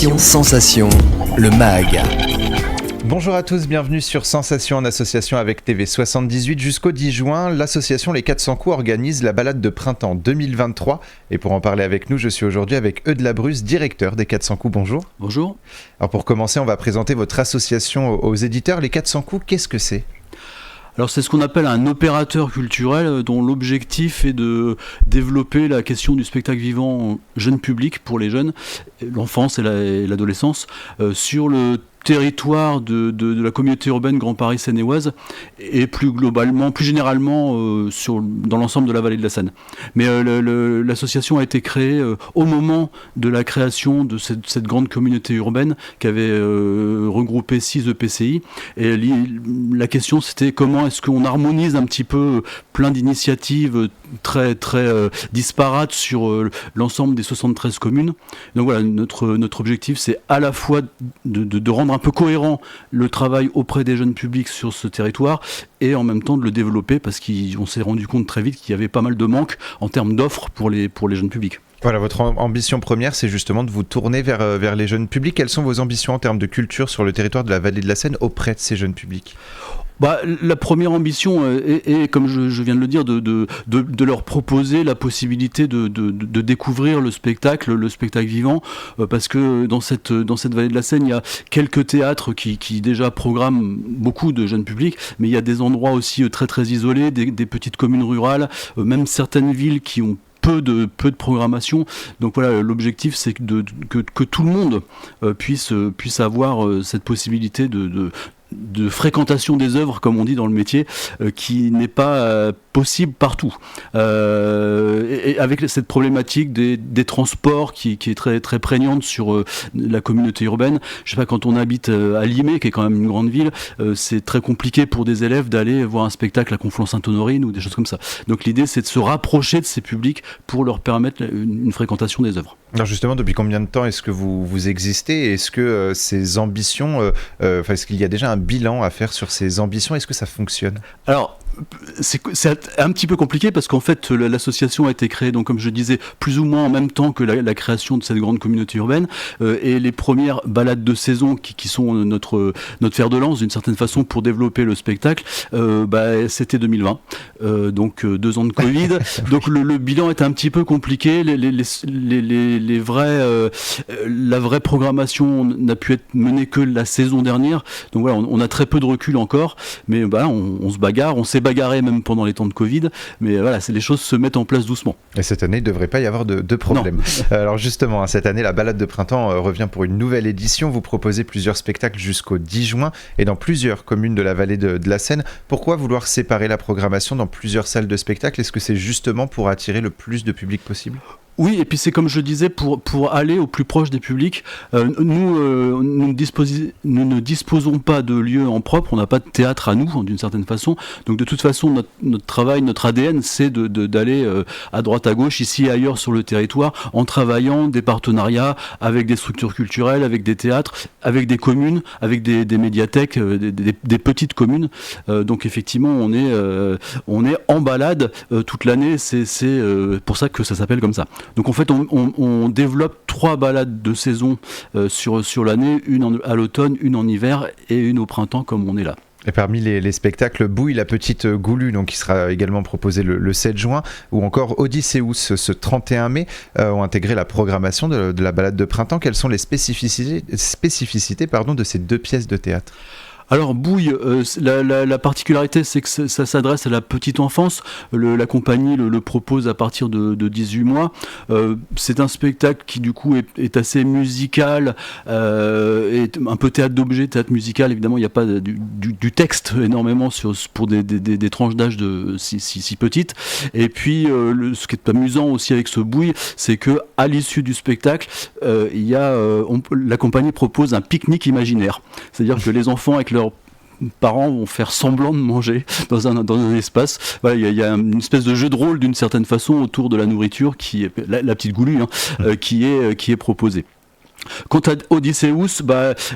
Sensation, le MAG. Bonjour à tous, bienvenue sur Sensation en association avec TV78. Jusqu'au 10 juin, l'association Les 400 coups organise la balade de printemps 2023. Et pour en parler avec nous, je suis aujourd'hui avec Eudes Labrusse, directeur des 400 coups. Bonjour. Bonjour. Alors pour commencer, on va présenter votre association aux éditeurs. Les 400 coups, qu'est-ce que c'est ? Alors c'est ce qu'on appelle un opérateur culturel dont l'objectif est de développer la question du spectacle vivant jeune public pour les jeunes, l'enfance et l'adolescence, sur le territoire de la communauté urbaine Grand Paris Seine-et-Oise et plus globalement, plus généralement dans l'ensemble de la vallée de la Seine. Mais l'association a été créée au moment de la création de cette grande communauté urbaine qui avait regroupé 6 EPCI. Et la question c'était comment est-ce qu'on harmonise un petit peu plein d'initiatives très disparates sur l'ensemble des 73 communes. Donc voilà, notre objectif c'est à la fois de rendre un peu cohérent le travail auprès des jeunes publics sur ce territoire et en même temps de le développer parce qu'on s'est rendu compte très vite qu'il y avait pas mal de manques en termes d'offres pour les jeunes publics. Voilà, votre ambition première, c'est justement de vous tourner vers les jeunes publics. Quelles sont vos ambitions en termes de culture sur le territoire de la vallée de la Seine auprès de ces jeunes publics ? La première ambition est, comme je viens de le dire, de leur proposer la possibilité de découvrir le spectacle vivant, parce que dans cette vallée de la Seine, il y a quelques théâtres qui déjà programment beaucoup de jeunes publics, mais il y a des endroits aussi très très isolés, des petites communes rurales, même certaines villes qui ont peu de programmation. Donc voilà, l'objectif c'est que tout le monde puisse avoir cette possibilité de fréquentation des œuvres, comme on dit dans le métier, qui n'est pas possible partout. Et avec cette problématique des transports qui est très, très prégnante sur la communauté urbaine, je sais pas, quand on habite à Limay, qui est quand même une grande ville, c'est très compliqué pour des élèves d'aller voir un spectacle à Conflans-Sainte-Honorine ou des choses comme ça. Donc l'idée, c'est de se rapprocher de ces publics pour leur permettre une fréquentation des œuvres. Alors justement, depuis combien de temps est-ce que vous existez ? Est-ce que ces ambitions, est-ce qu'il y a déjà un bilan à faire sur ces ambitions ? Est-ce que ça fonctionne ? Alors, c'est un petit peu compliqué parce qu'en fait l'association a été créée, donc comme je disais, plus ou moins en même temps que la création de cette grande communauté urbaine, et les premières balades de saison qui sont notre fer de lance d'une certaine façon pour développer le spectacle, c'était 2020, donc 2 ans de Covid. Donc le bilan est un petit peu compliqué. La vraie programmation n'a pu être menée que la saison dernière, donc voilà, on a très peu de recul encore, mais on se bagarre, on s'est bagarré même pendant les temps de Covid, mais voilà, les choses se mettent en place doucement. Et cette année, il ne devrait pas y avoir de problème. Alors justement, cette année, la balade de printemps revient pour une nouvelle édition. Vous proposez plusieurs spectacles jusqu'au 10 juin et dans plusieurs communes de la vallée de la Seine. Pourquoi vouloir séparer la programmation dans plusieurs salles de spectacle ? Est-ce que c'est justement pour attirer le plus de public possible ? Oui, et puis c'est comme je disais, pour aller au plus proche des publics. Nous ne disposons pas de lieu en propre, on n'a pas de théâtre à nous, d'une certaine façon. Donc de toute façon, notre travail, notre ADN, c'est d'aller à droite, à gauche, ici et ailleurs sur le territoire, en travaillant des partenariats avec des structures culturelles, avec des théâtres, avec des communes, avec des médiathèques, des petites communes. Donc effectivement, on est en balade toute l'année, c'est pour ça que ça s'appelle comme ça. Donc en fait, on développe 3 balades de saison sur l'année, une à l'automne, une en hiver et une au printemps comme on est là. Et parmi les spectacles, Bouille, la petite Goulue, donc qui sera également proposé le 7 juin, ou encore Odysseus ce 31 mai, ont intégré la programmation de la balade de printemps. Quelles sont les spécificités de ces 2 pièces de théâtre ? Alors Bouille, la particularité c'est que ça s'adresse à la petite enfance. La compagnie le propose à partir de 18 mois. C'est un spectacle qui du coup est assez musical, est un peu théâtre d'objet, théâtre musical. Évidemment il n'y a pas du texte énormément pour des tranches d'âge de si petites. Et puis ce qui est amusant aussi avec ce Bouille, c'est que à l'issue du spectacle, la compagnie propose un pique-nique imaginaire. C'est-à-dire que les enfants avec leurs parents vont faire semblant de manger dans un espace. Voilà, il y a une espèce de jeu de rôle d'une certaine façon autour de la nourriture qui est la petite Goulue, qui est proposée. Quant à Odysseus,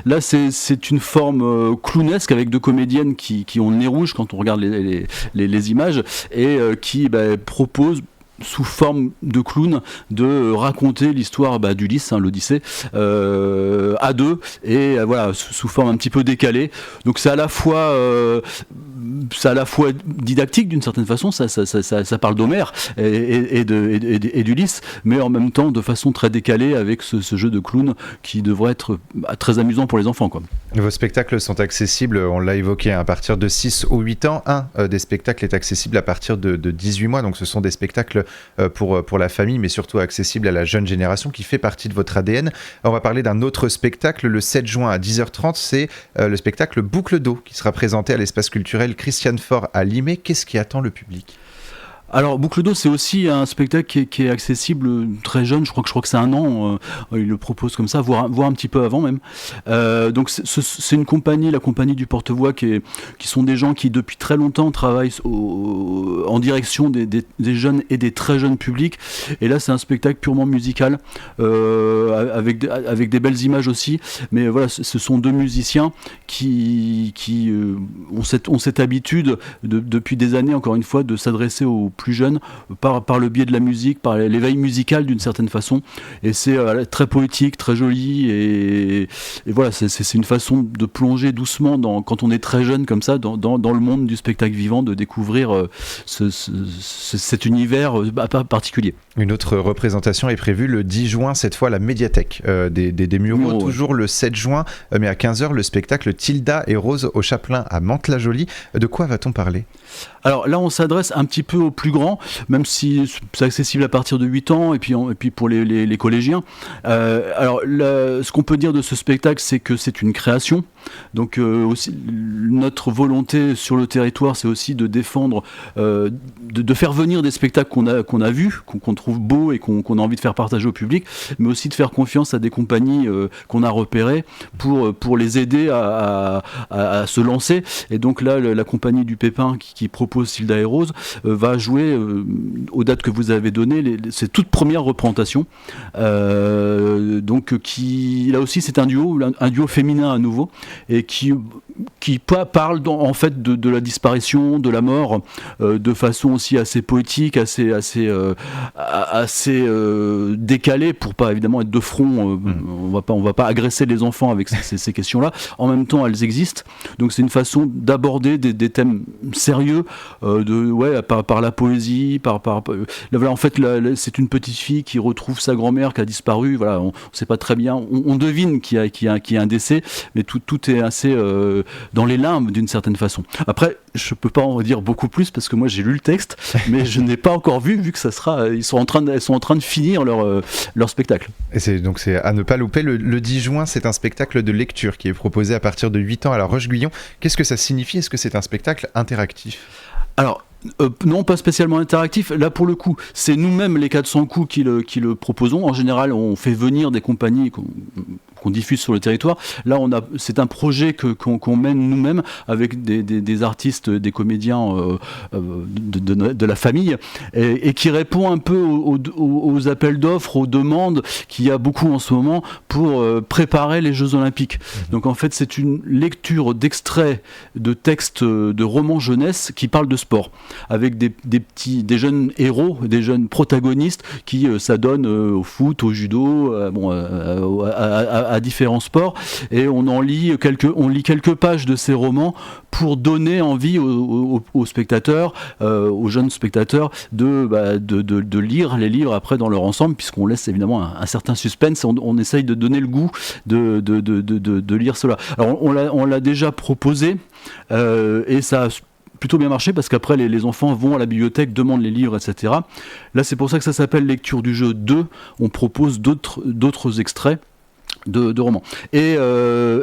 là c'est une forme clownesque avec 2 comédiennes qui ont le nez rouge quand on regarde les images et qui propose sous forme de clown, de raconter l'histoire d'Ulysse, l'Odyssée, à deux, et voilà, sous forme un petit peu décalée. Donc c'est à la fois didactique d'une certaine façon, ça parle d'Homère et d'Ulysse, mais en même temps de façon très décalée avec ce jeu de clown qui devrait être très amusant pour les enfants, quoi. Vos spectacles sont accessibles, on l'a évoqué, à partir de 6 ou 8 ans. Un des spectacles est accessible à partir de 18 mois, donc ce sont des spectacles pour la famille, mais surtout accessibles à la jeune génération qui fait partie de votre ADN. On va parler d'un autre spectacle, le 7 juin à 10h30, c'est le spectacle Boucle d'eau qui sera présenté à l'espace culturel Christiane Faure à Limay. Qu'est-ce qui attend le public ? Alors Boucle d'eau, c'est aussi un spectacle qui est accessible très jeune, je crois que c'est 1 an, il le propose comme ça, voire un petit peu avant même. Donc c'est une compagnie, la compagnie du Porte-Voix, qui sont des gens qui depuis très longtemps travaillent en direction des jeunes et des très jeunes publics, et là c'est un spectacle purement musical, avec des belles images aussi, mais voilà, ce sont 2 musiciens qui ont cette habitude depuis des années, encore une fois, de s'adresser aux plus jeunes par le biais de la musique, par l'éveil musical d'une certaine façon, et c'est très poétique, très joli, et voilà, c'est une façon de plonger doucement quand on est très jeune comme ça dans le monde du spectacle vivant, de découvrir cet univers particulier. Une autre représentation est prévue le 10 juin, cette fois à la médiathèque des Mureaux, toujours le 7 juin, mais à 15h, le spectacle Tilda et Rose au Chapelain à Mantes-la-Jolie. De quoi va-t-on parler ? Alors là, on s'adresse un petit peu aux plus grands, même si c'est accessible à partir de 8 ans, et puis pour les collégiens. Alors ce qu'on peut dire de ce spectacle, c'est que c'est une création. Donc aussi, notre volonté sur le territoire, c'est aussi de défendre, de faire venir des spectacles qu'on a vus, qu'on trouve beaux et qu'on a envie de faire partager au public, mais aussi de faire confiance à des compagnies qu'on a repérées pour les aider à se lancer. Et donc là, la compagnie du Pépin qui propose Tilda et Rose va jouer aux dates que vous avez données, ces toutes premières représentations. Donc là aussi, c'est un duo féminin à nouveau, et qui parle en fait de la disparition, de la mort, de façon aussi assez poétique, assez décalée, pour pas évidemment être de front. On va pas agresser les enfants avec ces questions-là. En même temps, elles existent. Donc c'est une façon d'aborder des thèmes sérieux, par la poésie, là, en fait, c'est une petite fille qui retrouve sa grand-mère qui a disparu. Voilà, on sait pas très bien. On devine qu'il y a un décès, mais tout est assez dans les limbes d'une certaine façon. Après, je peux pas en dire beaucoup plus parce que moi j'ai lu le texte, mais je n'ai pas encore vu que ça sera. Elles sont en train de finir leur spectacle. Et c'est à ne pas louper. Le 10 juin, c'est un spectacle de lecture qui est proposé à partir de 8 ans à la Roche-Guyon. Qu'est-ce que ça signifie ? Est-ce que c'est un spectacle interactif ? Alors, non, pas spécialement interactif. Là, pour le coup, c'est nous-mêmes, les 400 coups, qui le proposons. En général, on fait venir des compagnies qu'on diffuse sur le territoire. Là, c'est un projet qu'on mène nous-mêmes avec des artistes, des comédiens de la famille, et qui répond un peu aux appels d'offres, aux demandes qu'il y a beaucoup en ce moment pour préparer les Jeux Olympiques. Donc en fait, c'est une lecture d'extraits de textes de romans jeunesse qui parlent de sport, avec des jeunes héros, des jeunes protagonistes qui s'adonnent au foot, au judo, à différents sports, et on lit quelques pages de ces romans pour donner envie aux spectateurs, aux jeunes spectateurs, de lire les livres après dans leur ensemble, puisqu'on laisse évidemment un certain suspense. On essaye de donner le goût de lire cela. Alors on l'a déjà proposé, et ça a plutôt bien marché, parce qu'après les enfants vont à la bibliothèque, demandent les livres, etc. Là, c'est pour ça que ça s'appelle Lecture du jeu 2. On propose d'autres extraits de romans. Et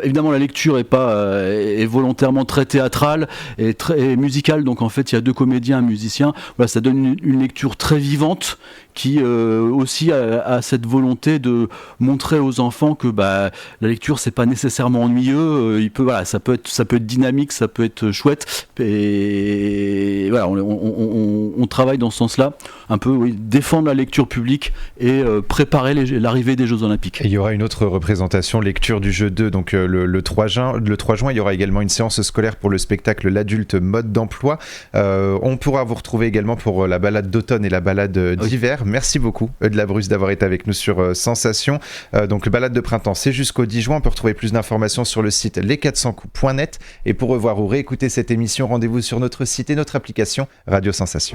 évidemment, la lecture est volontairement très théâtrale et très musicale. Donc en fait, il y a 2 comédiens, un musicien. Voilà, ça donne une lecture très vivante qui aussi a cette volonté de montrer aux enfants que la lecture, c'est pas nécessairement ennuyeux. Ça peut être dynamique, ça peut être chouette. Et voilà, on travaille dans ce sens-là. un peu défendre la lecture publique et préparer l'arrivée des Jeux Olympiques. Et il y aura une autre représentation, lecture du jeu 2, donc le 3 juin. Le 3 juin, il y aura également une séance scolaire pour le spectacle L'adulte mode d'emploi. On pourra vous retrouver également pour la balade d'automne et la balade d'hiver. Merci beaucoup, Eudes Labrusse, d'avoir été avec nous sur Sensation. Donc, balade de printemps, c'est jusqu'au 10 juin. On peut retrouver plus d'informations sur le site les400coups.net. Et pour revoir ou réécouter cette émission, rendez-vous sur notre site et notre application Radio Sensation.